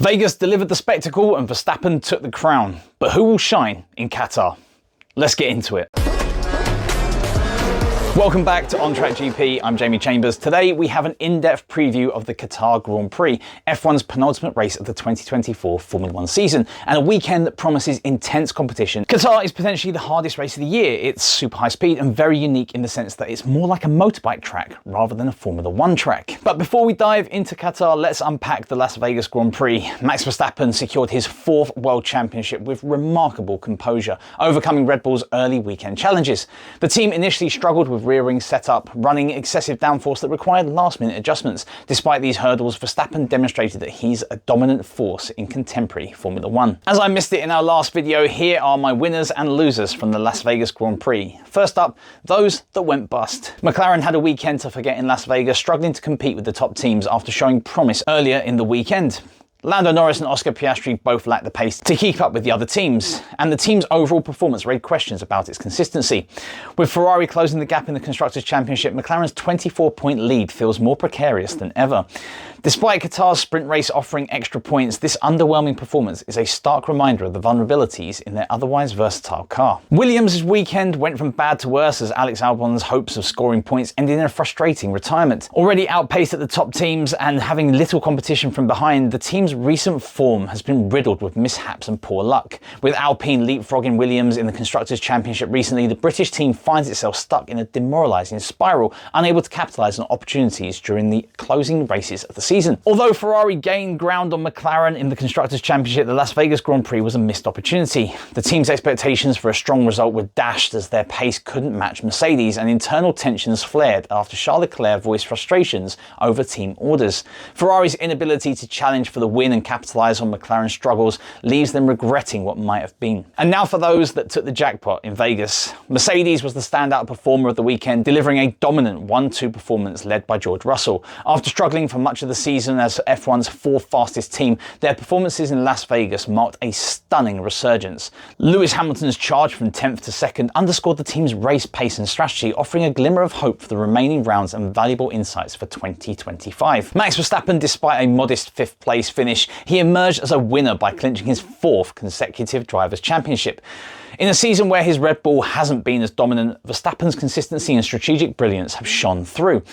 Vegas delivered the spectacle and Verstappen took the crown. But who will shine in Qatar? Let's get into it. Welcome back to On Track GP, I'm Jamie Chambers. Today we have an in-depth preview of the Qatar Grand Prix, F1's penultimate race of the 2024 Formula 1 season, and a weekend that promises intense competition. Qatar is potentially the hardest race of the year. It's super high speed and very unique in the sense that it's more like a motorbike track rather than a Formula 1 track. But before we dive into Qatar, let's unpack the Las Vegas Grand Prix. Max Verstappen secured his 4th World Championship with remarkable composure, overcoming Red Bull's early weekend challenges. The team initially struggled with rear wing setup, running excessive downforce that required last-minute adjustments. Despite these hurdles, Verstappen demonstrated that he's a dominant force in contemporary Formula 1. As I missed it in our last video, here are my winners and losers from the Las Vegas Grand Prix. First up, those that went bust. McLaren had a weekend to forget in Las Vegas, struggling to compete with the top teams after showing promise earlier in the weekend. Lando Norris and Oscar Piastri both lacked the pace to keep up with the other teams, and the team's overall performance raised questions about its consistency. With Ferrari closing the gap in the Constructors' Championship, McLaren's 24-point lead feels more precarious than ever. Despite Qatar's sprint race offering extra points, this underwhelming performance is a stark reminder of the vulnerabilities in their otherwise versatile car. Williams' weekend went from bad to worse as Alex Albon's hopes of scoring points ended in a frustrating retirement. Already outpaced at the top teams and having little competition from behind, the team's recent form has been riddled with mishaps and poor luck. With Alpine leapfrogging Williams in the Constructors' Championship recently, the British team finds itself stuck in a demoralising spiral, unable to capitalise on opportunities during the closing races of the season. Although Ferrari gained ground on McLaren in the Constructors' Championship, the Las Vegas Grand Prix was a missed opportunity. The team's expectations for a strong result were dashed as their pace couldn't match Mercedes, and internal tensions flared after Charles Leclerc voiced frustrations over team orders. Ferrari's inability to challenge for the win and capitalise on McLaren's struggles leaves them regretting what might have been. And now for those that took the jackpot in Vegas. Mercedes was the standout performer of the weekend, delivering a dominant 1-2 performance led by George Russell. After struggling for much of the season as F1's 4th fastest team, their performances in Las Vegas marked a stunning resurgence. Lewis Hamilton's charge from 10th to 2nd underscored the team's race pace and strategy, offering a glimmer of hope for the remaining rounds and valuable insights for 2025. Max Verstappen, despite a modest 5th place finish, he emerged as a winner by clinching his 4th consecutive Drivers' Championship. In a season where his Red Bull hasn't been as dominant, Verstappen's consistency and strategic brilliance have shone through.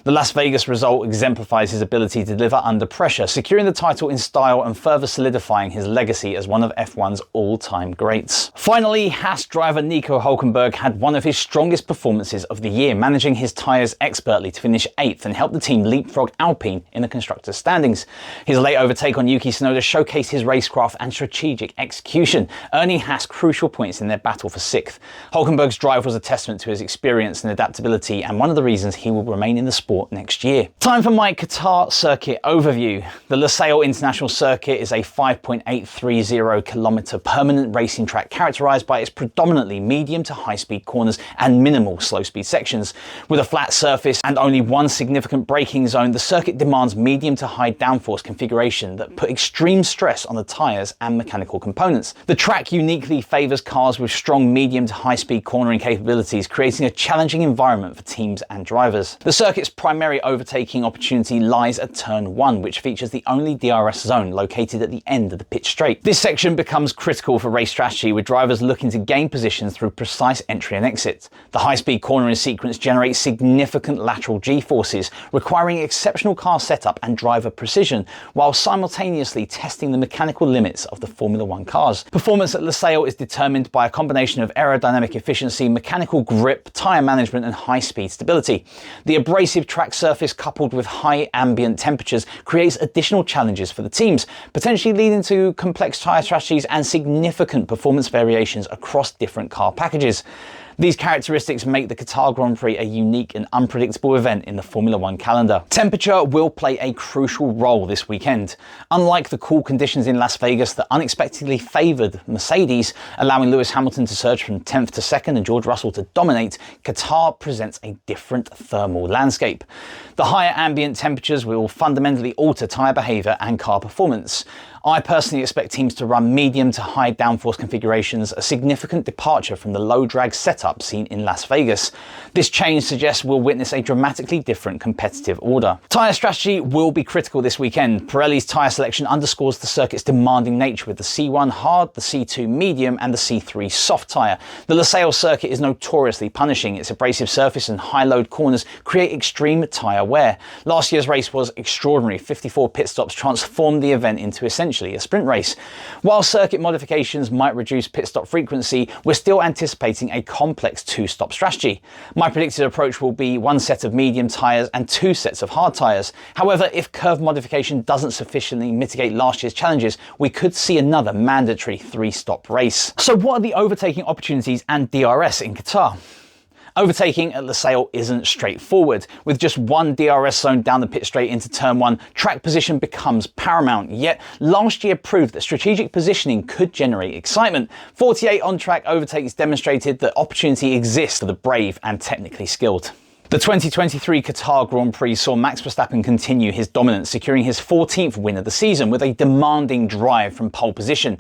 The Las Vegas result exemplifies his ability to deliver under pressure, securing the title in style and further solidifying his legacy as one of F1's all-time greats. Finally, Haas driver Nico Hülkenberg had one of his strongest performances of the year, managing his tyres expertly to finish 8th and help the team leapfrog Alpine in the constructors' standings. His late overtake on Yuki Tsunoda showcased his racecraft and strategic execution, earning Haas crucial points in their battle for 6th. Hülkenberg's drive was a testament to his experience and adaptability, and one of the reasons he will remain in the sport next year. Time for my Qatar circuit overview. The Lusail International Circuit is a 5.830 kilometre permanent racing track characterised by its predominantly medium to high speed corners and minimal slow speed sections. With a flat surface and only one significant braking zone, the circuit demands medium to high downforce configuration that put extreme stress on the tyres and mechanical components. The track uniquely favours cars with strong medium to high speed cornering capabilities, creating a challenging environment for teams and drivers. The circuit's primary overtaking opportunity lies at turn 1, which features the only DRS zone located at the end of the pit straight. This section becomes critical for race strategy, with drivers looking to gain position through precise entry and exit. The high-speed cornering sequence generates significant lateral G-forces, requiring exceptional car setup and driver precision, while simultaneously testing the mechanical limits of the Formula 1 cars. Performance at Lusail is determined by a combination of aerodynamic efficiency, mechanical grip, tyre management and high-speed stability. The abrasive track surface coupled with high ambient temperatures creates additional challenges for the teams, potentially leading to complex tyre strategies and significant performance variations across different car packages. These characteristics make the Qatar Grand Prix a unique and unpredictable event in the Formula 1 calendar. Temperature will play a crucial role this weekend. Unlike the cool conditions in Las Vegas that unexpectedly favoured Mercedes, allowing Lewis Hamilton to surge from 10th to 2nd and George Russell to dominate, Qatar presents a different thermal landscape. The higher ambient temperatures will fundamentally alter tyre behaviour and car performance. I personally expect teams to run medium to high downforce configurations, a significant departure from the low drag setup seen in Las Vegas. This change suggests we'll witness a dramatically different competitive order. Tyre strategy will be critical this weekend. Pirelli's tyre selection underscores the circuit's demanding nature with the C1 hard, the C2 medium and the C3 soft tyre. The Losail circuit is notoriously punishing. Its abrasive surface and high load corners create extreme tyre wear. Last year's race was extraordinary. 54 pit stops transformed the event into essentially a sprint race. While circuit modifications might reduce pit stop frequency, we're still anticipating a complex two-stop strategy. My predicted approach will be one set of medium tyres and two sets of hard tyres. However, if curve modification doesn't sufficiently mitigate last year's challenges, we could see another mandatory three-stop race. So what are the overtaking opportunities and DRS in Qatar? Overtaking at Losail isn't straightforward. With just one DRS zone down the pit straight into turn 1, track position becomes paramount. Yet last year proved that strategic positioning could generate excitement. 48 on-track overtakes demonstrated that opportunity exists for the brave and technically skilled. The 2023 Qatar Grand Prix saw Max Verstappen continue his dominance, securing his 14th win of the season with a demanding drive from pole position.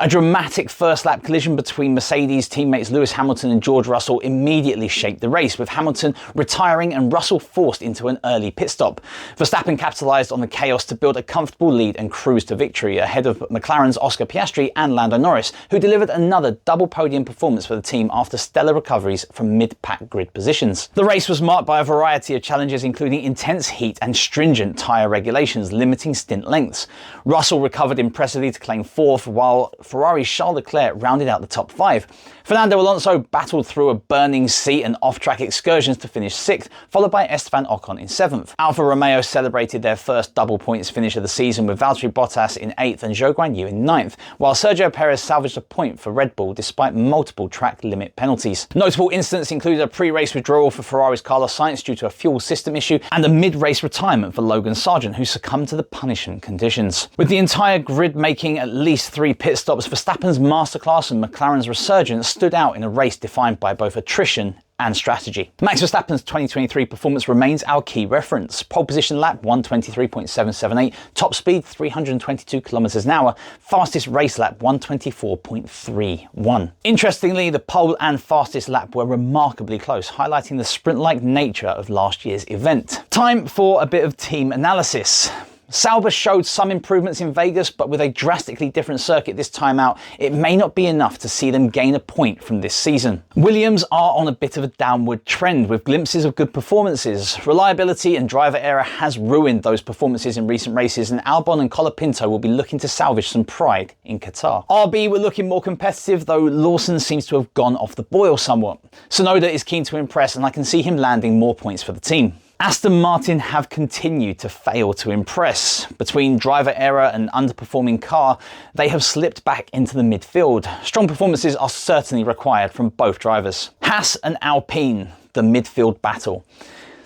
A dramatic first lap collision between Mercedes teammates Lewis Hamilton and George Russell immediately shaped the race, with Hamilton retiring and Russell forced into an early pit stop. Verstappen capitalised on the chaos to build a comfortable lead and cruise to victory ahead of McLaren's Oscar Piastri and Lando Norris, who delivered another double podium performance for the team after stellar recoveries from mid-pack grid positions. The race was marked by a variety of challenges, including intense heat and stringent tyre regulations limiting stint lengths. Russell recovered impressively to claim 4th, while Ferrari's Charles Leclerc rounded out the top 5. Fernando Alonso battled through a burning seat and off-track excursions to finish 6th, followed by Esteban Ocon in 7th. Alfa Romeo celebrated their first double points finish of the season with Valtteri Bottas in 8th and Zhou Guanyu in 9th, while Sergio Perez salvaged a point for Red Bull despite multiple track limit penalties. Notable incidents included a pre-race withdrawal for Ferrari's Carlos Sainz due to a fuel system issue and a mid-race retirement for Logan Sargent, who succumbed to the punishing conditions. With the entire grid making at least 3 pit stops, Verstappen's masterclass and McLaren's resurgence stood out in a race defined by both attrition and strategy. Max Verstappen's 2023 performance remains our key reference. Pole position lap 123.778, top speed 322 km an hour, fastest race lap 124.31. Interestingly, the pole and fastest lap were remarkably close, highlighting the sprint-like nature of last year's event. Time for a bit of team analysis. Sauber showed some improvements in Vegas, but with a drastically different circuit this time out, it may not be enough to see them gain a point from this season. Williams are on a bit of a downward trend with glimpses of good performances. Reliability and driver error has ruined those performances in recent races, and Albon and Colapinto will be looking to salvage some pride in Qatar. RB were looking more competitive, though Lawson seems to have gone off the boil somewhat. Tsunoda is keen to impress, and I can see him landing more points for the team. Aston Martin have continued to fail to impress. Between driver error and underperforming car, they have slipped back into the midfield. Strong performances are certainly required from both drivers. Haas and Alpine, the midfield battle.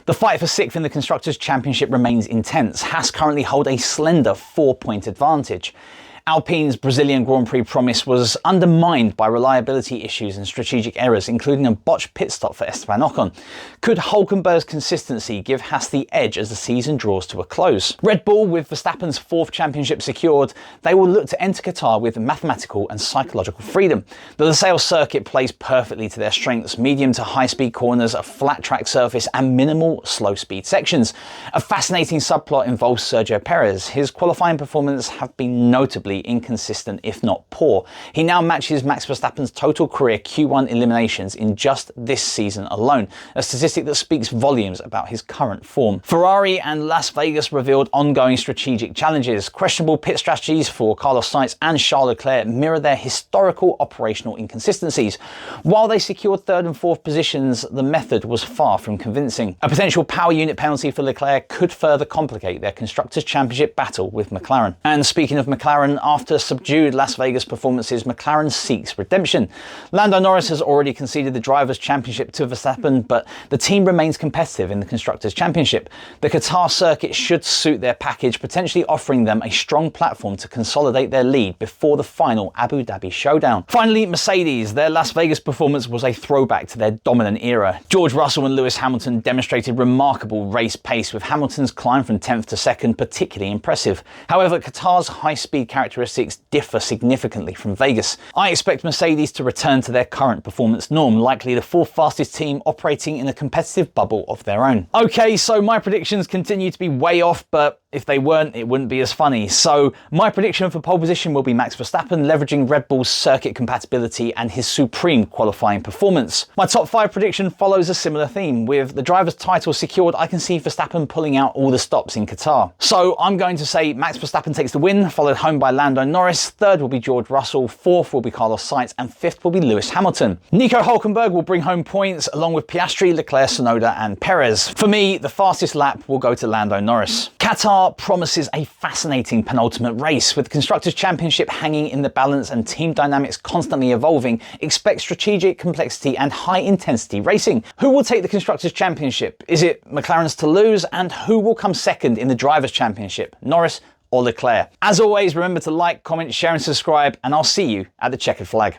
The fight for 6th in the Constructors' Championship remains intense. Haas currently hold a slender 4-point advantage. Alpine's Brazilian Grand Prix promise was undermined by reliability issues and strategic errors, including a botched pit stop for Esteban Ocon. Could Hülkenberg's consistency give Haas the edge as the season draws to a close? Red Bull, with Verstappen's 4th championship secured, they will look to enter Qatar with mathematical and psychological freedom. The Losail circuit plays perfectly to their strengths: medium to high-speed corners, a flat track surface and minimal slow-speed sections. A fascinating subplot involves Sergio Perez. His qualifying performance have been notably inconsistent, if not poor. He now matches Max Verstappen's total career Q1 eliminations in just this season alone, a statistic that speaks volumes about his current form. Ferrari and Las Vegas revealed ongoing strategic challenges. Questionable pit strategies for Carlos Sainz and Charles Leclerc mirror their historical operational inconsistencies. While they secured 3rd and 4th positions, the method was far from convincing. A potential power unit penalty for Leclerc could further complicate their Constructors' Championship battle with McLaren. And speaking of McLaren, after subdued Las Vegas performances, McLaren seeks redemption. Lando Norris has already conceded the Drivers' Championship to Verstappen, but the team remains competitive in the Constructors' Championship. The Qatar circuit should suit their package, potentially offering them a strong platform to consolidate their lead before the final Abu Dhabi showdown. Finally, Mercedes. Their Las Vegas performance was a throwback to their dominant era. George Russell and Lewis Hamilton demonstrated remarkable race pace, with Hamilton's climb from 10th to 2nd particularly impressive. However, Qatar's high-speed characteristics characteristics differ significantly from Vegas. I expect Mercedes to return to their current performance norm, likely the fourth fastest team operating in a competitive bubble of their own. Okay, so my predictions continue to be way off, but if they weren't, it wouldn't be as funny. So my prediction for pole position will be Max Verstappen, leveraging Red Bull's circuit compatibility and his supreme qualifying performance. My top 5 prediction follows a similar theme. With the driver's title secured, I can see Verstappen pulling out all the stops in Qatar. So I'm going to say Max Verstappen takes the win, followed home by Lando Norris. Third will be George Russell. Fourth will be Carlos Sainz. And fifth will be Lewis Hamilton. Nico Hülkenberg will bring home points along with Piastri, Leclerc, Tsunoda and Perez. For me, the fastest lap will go to Lando Norris. Qatar promises a fascinating penultimate race. With the Constructors' Championship hanging in the balance and team dynamics constantly evolving, expect strategic complexity and high-intensity racing. Who will take the Constructors' Championship? Is it McLaren's to lose? And who will come second in the Drivers' Championship? Norris or Leclerc? As always, remember to like, comment, share and subscribe, and I'll see you at the checkered flag.